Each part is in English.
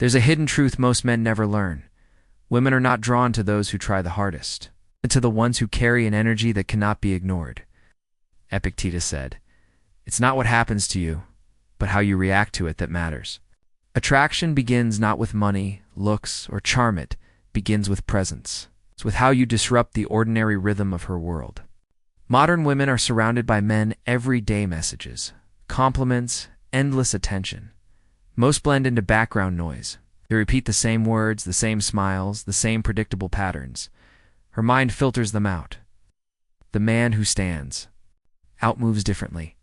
There's a hidden truth most men never learn. Women are not drawn to those who try the hardest, but to the ones who carry an energy that cannot be ignored. Epictetus said, "It's not what happens to you, but how you react to it that matters." Attraction begins not with money, looks, or charm. It begins with presence. It's with how you disrupt the ordinary rhythm of her world. Modern women are surrounded by men everyday messages, compliments, endless attention. Most blend into background noise. They repeat the same words, the same smiles, the same predictable patterns. Her mind filters them out. The man who stands out moves differently.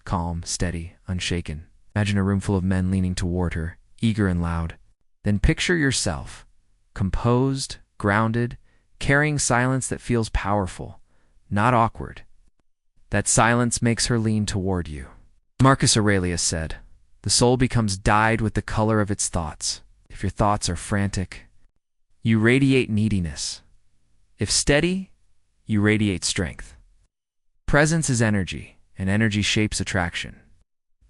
Calm, steady, unshaken. Imagine a room full of men leaning toward her, eager and loud. Then picture yourself, composed, grounded, carrying silence that feels powerful, not awkward. That silence makes her lean toward you. Marcus Aurelius said, "The soul becomes dyed with the color of its thoughts. If your thoughts are frantic, you radiate neediness. If steady, you radiate strength." Presence is energy, and energy shapes attraction.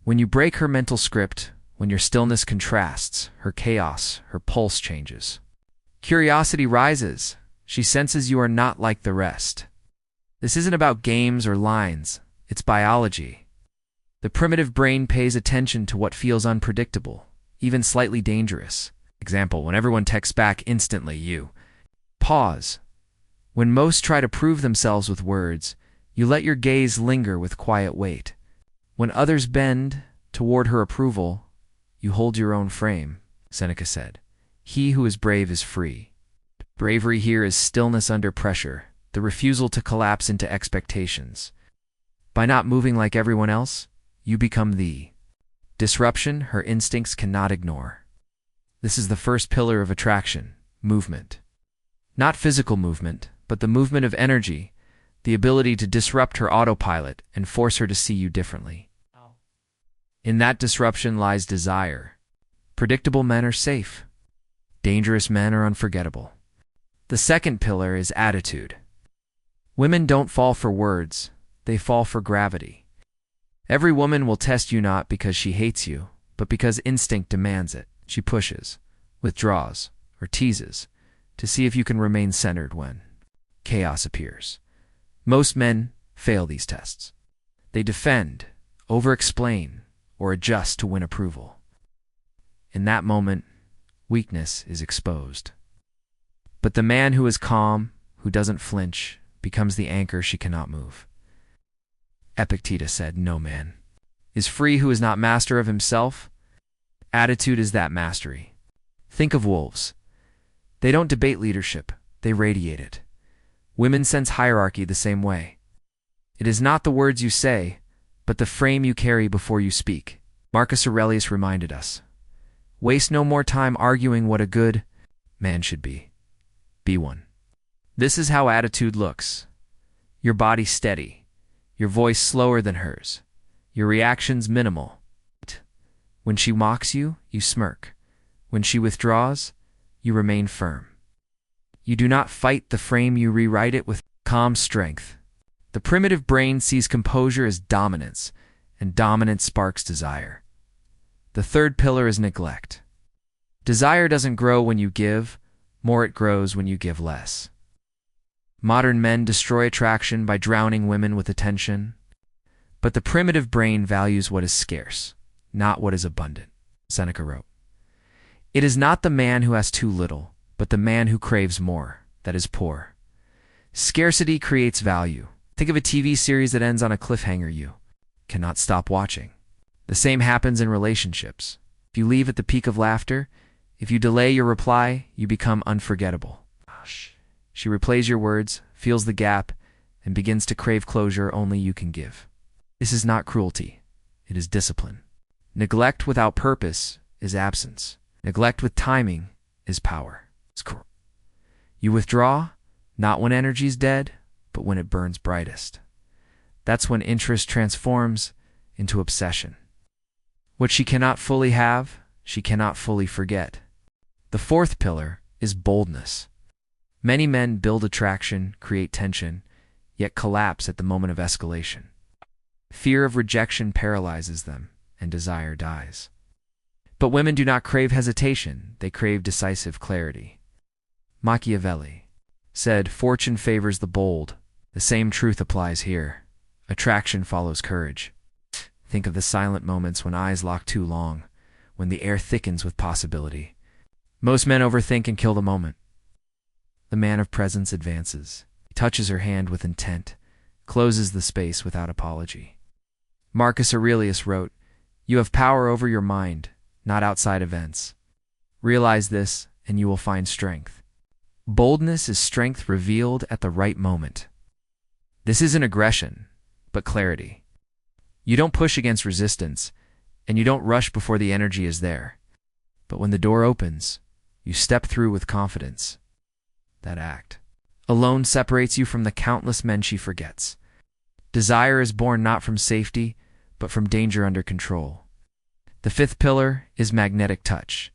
When you break her mental script, when your stillness contrasts, her chaos, her pulse changes. Curiosity rises. She senses you are not like the rest. This isn't about games or lines. It's biology. The primitive brain pays attention to what feels unpredictable, even slightly dangerous. Example, when everyone texts back instantly, you pause. When most try to prove themselves with words, you let your gaze linger with quiet weight. When others bend toward her approval, you hold your own frame. Seneca said, "He who is brave is free." Bravery here is stillness under pressure, the refusal to collapse into expectations. By not moving like everyone else, you become the disruption her instincts cannot ignore. This is the first pillar of attraction, movement. Not physical movement, but the movement of energy, the ability to disrupt her autopilot and force her to see you differently. In that disruption lies desire. Predictable men are safe. Dangerous men are unforgettable. The second pillar is attitude. Women don't fall for words, they fall for gravity. Every woman will test you not because she hates you, but because instinct demands it. She pushes, withdraws, or teases to see if you can remain centered when chaos appears. Most men fail these tests. They defend, over-explain, or adjust to win approval. In that moment, weakness is exposed. But the man who is calm, who doesn't flinch, becomes the anchor she cannot move. Epictetus said, "No man is free who is not master of himself." Attitude is that mastery. Think of wolves. They don't debate leadership, they radiate it. Women sense hierarchy the same way. It is not the words you say, but the frame you carry before you speak. Marcus Aurelius reminded us, "Waste no more time arguing what a good man should be. Be one." This is how attitude looks. Your body steady, your voice slower than hers, your reactions minimal. When she mocks you, you smirk. When she withdraws, you remain firm. You do not fight the frame, you rewrite it with calm strength. The primitive brain sees composure as dominance, and dominance sparks desire. The third pillar is neglect. Desire doesn't grow when you give, more it grows when you give less. Modern men destroy attraction by drowning women with attention, but the primitive brain values what is scarce, not what is abundant. Seneca wrote, "It is not the man who has too little, but the man who craves more, that is poor." Scarcity creates value. Think of a TV series that ends on a cliffhanger you cannot stop watching. The same happens in relationships. If you leave at the peak of laughter, if you delay your reply, you become unforgettable. She replays your words, feels the gap, and begins to crave closure only you can give. This is not cruelty. It is discipline. Neglect without purpose is absence. Neglect with timing is power. You withdraw, not when energy is dead, but when it burns brightest. That's when interest transforms into obsession. What she cannot fully have, she cannot fully forget. The fourth pillar is boldness. Many men build attraction, create tension, yet collapse at the moment of escalation. Fear of rejection paralyzes them, and desire dies. But women do not crave hesitation, they crave decisive clarity. Machiavelli said, "Fortune favors the bold." The same truth applies here. Attraction follows courage. Think of the silent moments when eyes lock too long, when the air thickens with possibility. Most men overthink and kill the moment. The man of presence advances. He touches her hand with intent, closes the space without apology. Marcus Aurelius wrote, "You have power over your mind, not outside events. Realize this, and you will find strength." Boldness is strength revealed at the right moment. This isn't aggression, but clarity. You don't push against resistance, and you don't rush before the energy is there. But when the door opens, you step through with confidence. That act alone separates you from the countless men she forgets. Desire is born not from safety, but from danger under control. The fifth pillar is magnetic touch.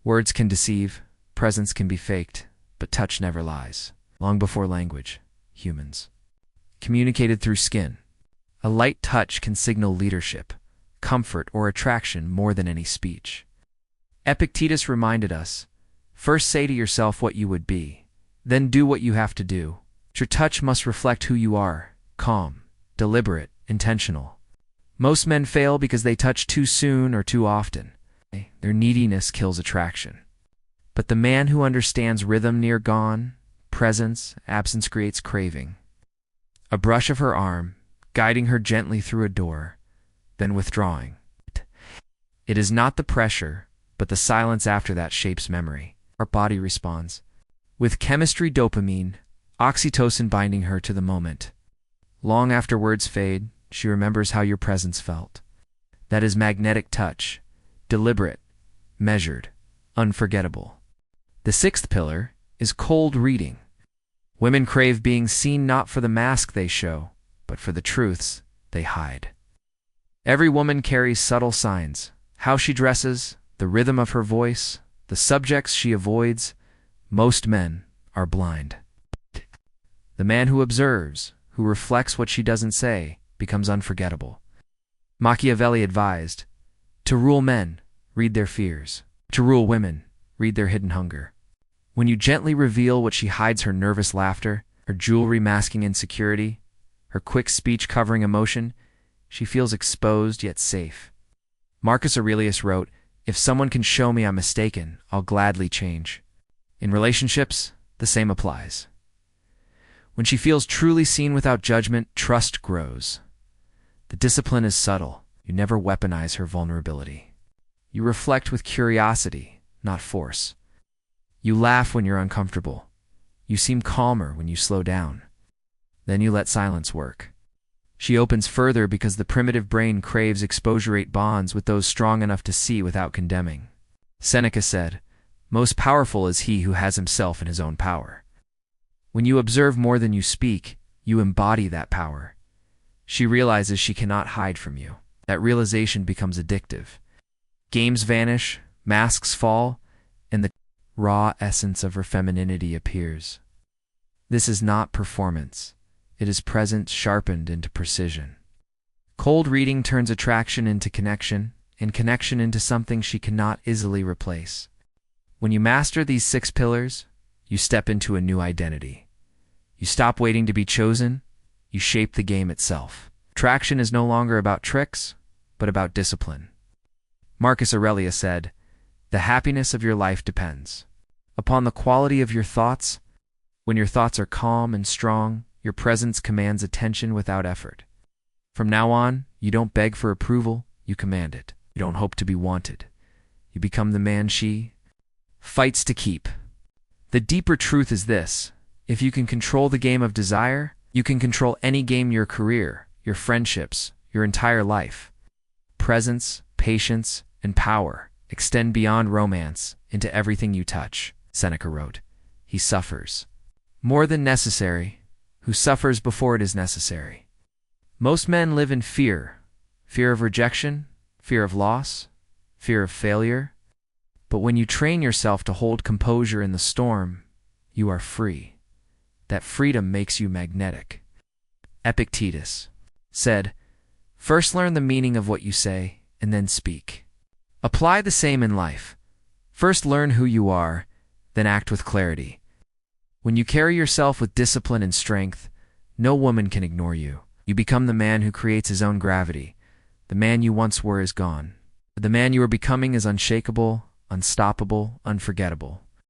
Words can deceive, presence can be faked, but touch never lies. Long before language, humans communicated through skin. A light touch can signal leadership, comfort, or attraction more than any speech. Epictetus reminded us, "First say to yourself what you would be, then do what you have to do." Your touch must reflect who you are, calm, deliberate, intentional. Most men fail because they touch too soon or too often. Their neediness kills attraction. But the man who understands rhythm near gone, presence, absence creates craving. A brush of her arm, guiding her gently through a door, then withdrawing. It is not the pressure, but the silence after that shapes memory. Our body responds. With chemistry dopamine, oxytocin binding her to the moment. Long after words fade, she remembers how your presence felt. That is magnetic touch, deliberate, measured, unforgettable. The sixth pillar is cold reading. Women crave being seen not for the mask they show, but for the truths they hide. Every woman carries subtle signs: how she dresses, the rhythm of her voice, the subjects she avoids. Most men are blind. The man who observes, who reflects what she doesn't say, becomes unforgettable. Machiavelli advised, "To rule men, read their fears. To rule women, read their hidden hunger." When you gently reveal what she hides, her nervous laughter, her jewelry masking insecurity, her quick speech covering emotion, she feels exposed yet safe. Marcus Aurelius wrote, "If someone can show me I'm mistaken, I'll gladly change." In relationships, the same applies. When she feels truly seen without judgment, trust grows. The discipline is subtle. You never weaponize her vulnerability. You reflect with curiosity, not force. You laugh when you're uncomfortable. You seem calmer when you slow down. Then you let silence work. She opens further because the primitive brain craves exposure-rate bonds with those strong enough to see without condemning. Seneca said, "Most powerful is he who has himself in his own power." When you observe more than you speak, you embody that power. She realizes she cannot hide from you. That realization becomes addictive. Games vanish, masks fall, and the raw essence of her femininity appears. This is not performance. It is presence sharpened into precision. Cold reading turns attraction into connection, and connection into something she cannot easily replace. When you master these 6 pillars, you step into a new identity. You stop waiting to be chosen, you shape the game itself. Attraction is no longer about tricks, but about discipline. Marcus Aurelius said, "The happiness of your life depends upon the quality of your thoughts. When your thoughts are calm and strong, your presence commands attention without effort. From now on, you don't beg for approval, you command it. You don't hope to be wanted. You become the man she fights to keep." The deeper truth is this: if you can control the game of desire, you can control any game: your career, your friendships, your entire life. Presence, patience, and power extend beyond romance into everything you touch. Seneca wrote, "He suffers more than necessary who suffers before it is necessary." Most men live in fear: fear of rejection, fear of loss, fear of failure. But when you train yourself to hold composure in the storm, you are free. That freedom makes you magnetic. Epictetus said, "First learn the meaning of what you say, and then speak." Apply the same in life. First learn who you are, then act with clarity. When you carry yourself with discipline and strength, no woman can ignore you. You become the man who creates his own gravity. The man you once were is gone. The man you are becoming is unshakable, unstoppable, unforgettable.